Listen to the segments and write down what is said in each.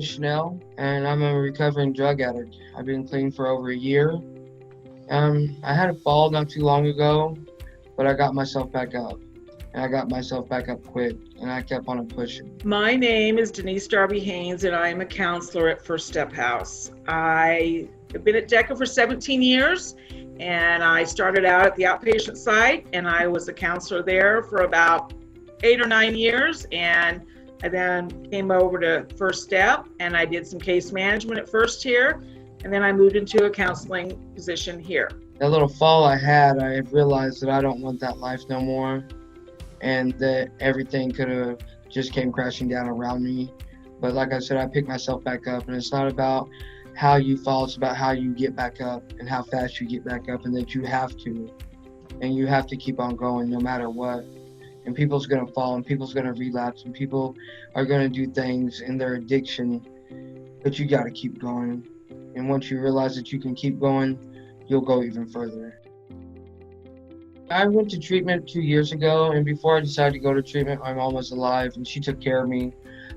is Shanele, and I'm a recovering drug addict. I've been clean for over a year. I had a fall not too long ago, but I got myself back up. And I got myself back up quick, and I kept on pushing. My name is Denise Darby Haynes, and I am a counselor at First Step House. I have been at DECA for 17 years, and I started out at the outpatient site, and I was a counselor there for about 8 or 9 years, and I then came over to First Step, and I did some case management at first here, and then I moved into a counseling position here. That little fall I had, I realized that I don't want that life no more, and that everything could have just came crashing down around me. But like I said, I picked myself back up, and it's not about how you fall, it's about how you get back up and how fast you get back up, and that you have to. And you have to keep on going no matter what. And people's going to fall, and people's going to relapse, and people are going to do things in their addiction, but you got to keep going. And once you realize that you can keep going, you'll go even further. I went to treatment 2 years ago, and before I decided to go to treatment, my mom was alive, and she took care of me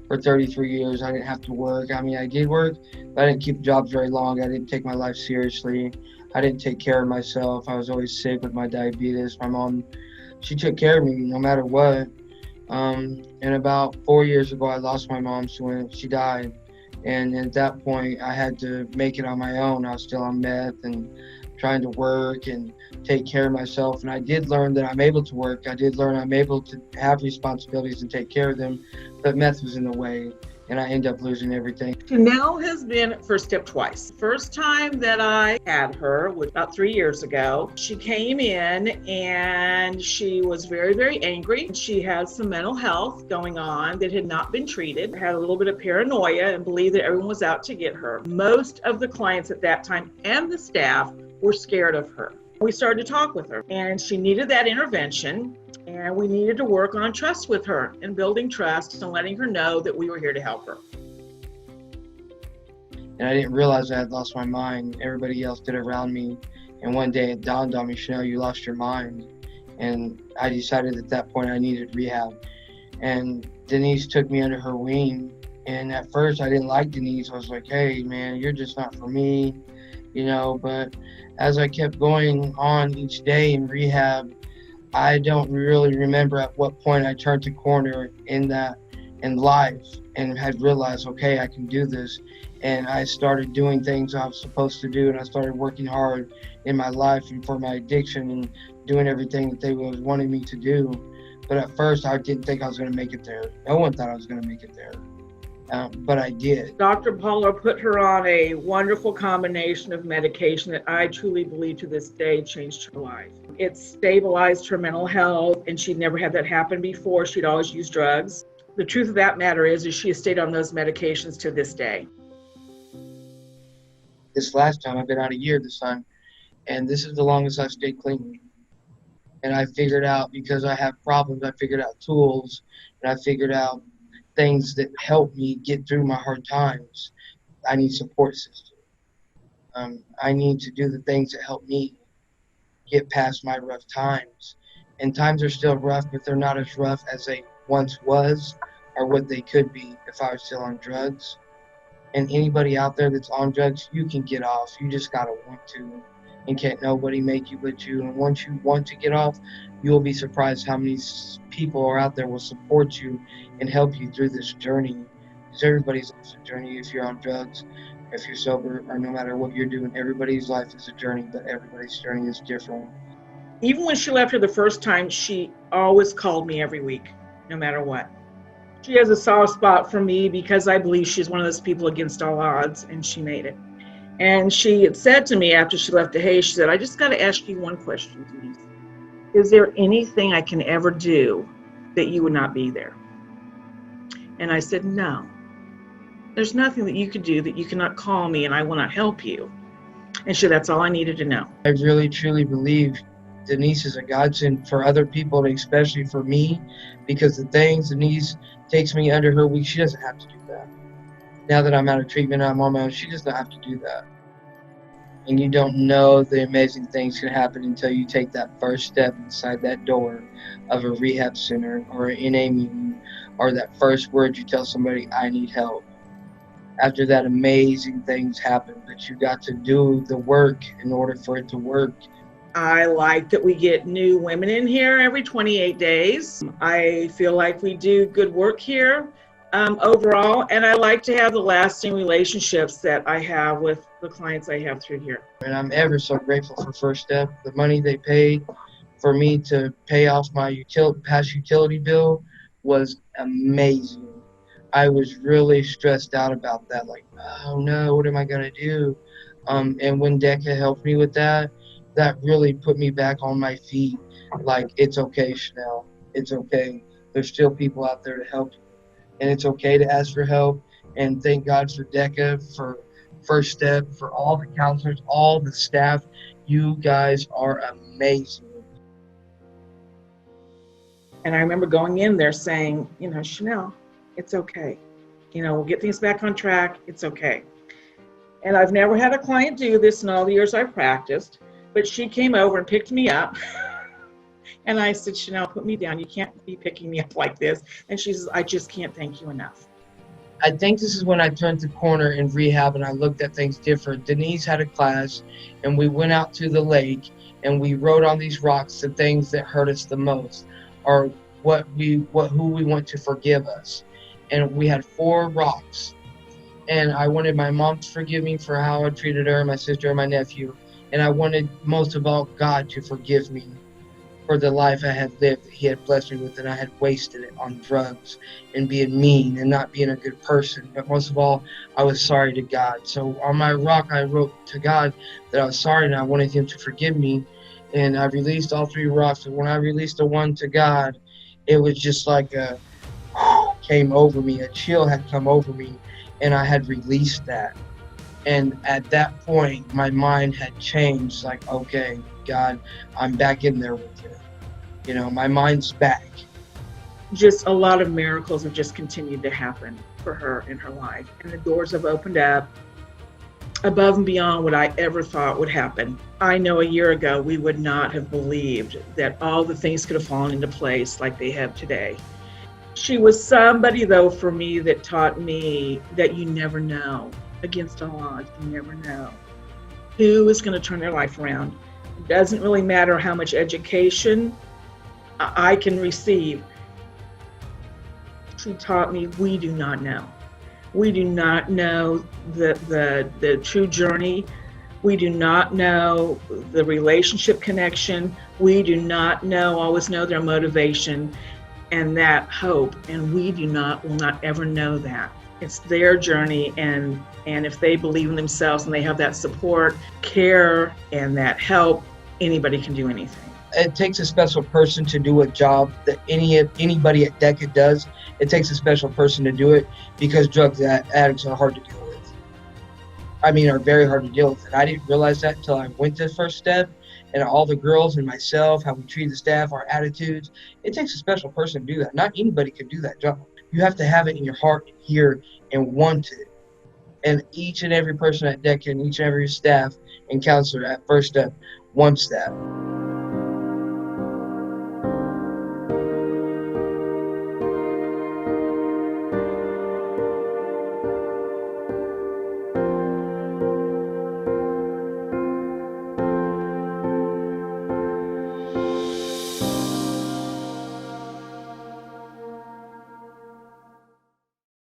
for 33 years. I didn't have to work. I mean, I did work, but I didn't keep jobs very long. I didn't take my life seriously. I didn't take care of myself. I was always sick with my diabetes. My mom, she took care of me no matter what. And about 4 years ago, I lost my mom when she died. And at that point, I had to make it on my own. I was still on meth and trying to work and take care of myself. And I did learn that I'm able to work. I did learn I'm able to have responsibilities and take care of them, but meth was in the way, and I ended up losing everything. Shanele has been at First Step twice. First time that I had her was about 3 years ago. She came in and she was very, very angry. She had some mental health going on that had not been treated, had a little bit of paranoia and believed that everyone was out to get her. Most of the clients at that time and the staff were scared of her. We started to talk with her, and she needed that intervention, and we needed to work on trust with her and building trust and letting her know that we were here to help her. And I didn't realize I had lost my mind. Everybody else did around me. And one day it dawned on me, Shanele, you lost your mind. And I decided at that point I needed rehab. And Denise took me under her wing. And at first I didn't like Denise. I was like, hey, man, you're just not for me, you know. But as I kept going on each day in rehab, I don't really remember at what point I turned the corner in life and had realized, okay, I can do this. And I started doing things I was supposed to do, and I started working hard in my life and for my addiction and doing everything that they was wanting me to do. But at first, I didn't think I was going to make it there. No one thought I was going to make it there. But I did. Dr. Paula put her on a wonderful combination of medication that I truly believe to this day changed her life. It stabilized her mental health, and she'd never had that happen before. She'd always used drugs. The truth of that matter is she has stayed on those medications to this day. This last time, I've been out a year this time, and this is the longest I've stayed clean. And I figured out, because I have problems, I figured out tools, and I figured out things that help me get through my hard times. I need support system. I need to do the things that help me get past my rough times. And times are still rough, but they're not as rough as they once was or what they could be if I was still on drugs. And anybody out there that's on drugs, you can get off. You just gotta want to. And can't nobody make you but you. And once you want to get off, you'll be surprised how many people are out there will support you and help you through this journey. Because everybody's life is a journey. If you're on drugs, if you're sober, or no matter what you're doing, everybody's life is a journey, but everybody's journey is different. Even when she left her the first time, she always called me every week, no matter what. She has a soft spot for me because I believe she's one of those people against all odds, and she made it. And she had said to me after she left the Hayes, she said, I just got to ask you one question, Denise. Is there anything I can ever do that you would not be there? And I said, no. There's nothing that you could do that you cannot call me and I will not help you. And she said, that's all I needed to know. I really, truly believe Denise is a godsend for other people, and especially for me, because the things Denise takes me under her wing, she doesn't have to do that. Now that I'm out of treatment, I'm on my own, she doesn't have to do that. And you don't know the amazing things can happen until you take that first step inside that door of a rehab center or an NA meeting, or that first word you tell somebody, I need help. After that, amazing things happen, but you got to do the work in order for it to work. I like that we get new women in here every 28 days. I feel like we do good work here overall, and I like to have the lasting relationships that I have with the clients I have through here. And I'm ever so grateful for First Step. The money they paid for me to pay off my past utility bill was amazing. I was really stressed out about that. Like, oh no, what am I gonna do? And when Decca helped me with that, that really put me back on my feet. Like, it's okay, Shanele. It's okay. There's still people out there to help you, and it's okay to ask for help. And thank God for Decca, for First Step, for all the counselors, all the staff. You guys are amazing. And I remember going in there saying, Shanele, it's okay. We'll get things back on track. It's okay. And I've never had a client do this in all the years I've practiced, but she came over and picked me up. And I said, Shanele, put me down. You can't be picking me up like this. And she says, I just can't thank you enough. I think this is when I turned the corner in rehab and I looked at things different. Denise had a class and we went out to the lake and we wrote on these rocks the things that hurt us the most, or who we want to forgive us. And we had 4 rocks. And I wanted my mom to forgive me for how I treated her, my sister, and my nephew. And I wanted most of all God to forgive me for the life I had lived that he had blessed me with, and I had wasted it on drugs and being mean and not being a good person. But most of all, I was sorry to God. So on my rock, I wrote to God that I was sorry and I wanted him to forgive me. And I released all 3 rocks. And when I released the one to God, it was just like came over me. A chill had come over me, and I had released that. And at that point, my mind had changed. Like, okay, God, I'm back in there with you. My mind's back. Just a lot of miracles have just continued to happen for her in her life. And the doors have opened up above and beyond what I ever thought would happen. I know a year ago, we would not have believed that all the things could have fallen into place like they have today. She was somebody, though, for me that taught me that you never know. Against all odds, you never know who is going to turn their life around. It doesn't really matter how much education I can receive. She taught me we do not know. We do not know the true journey. We do not know the relationship connection. We do not always know their motivation and that hope. And we will not ever know that. It's their journey, and if they believe in themselves and they have that support, care, and that help, anybody can do anything. It takes a special person to do a job that anybody at DECA does. It takes a special person to do it because drug addicts are hard to deal with. Are very hard to deal with. And I didn't realize that until I went to First Step, and all the girls and myself, how we treat the staff, our attitudes. It takes a special person to do that. Not anybody can do that job. You have to have it in your heart here and want it. And each and every person at DECA and each and every staff and counselor at First Step wants that.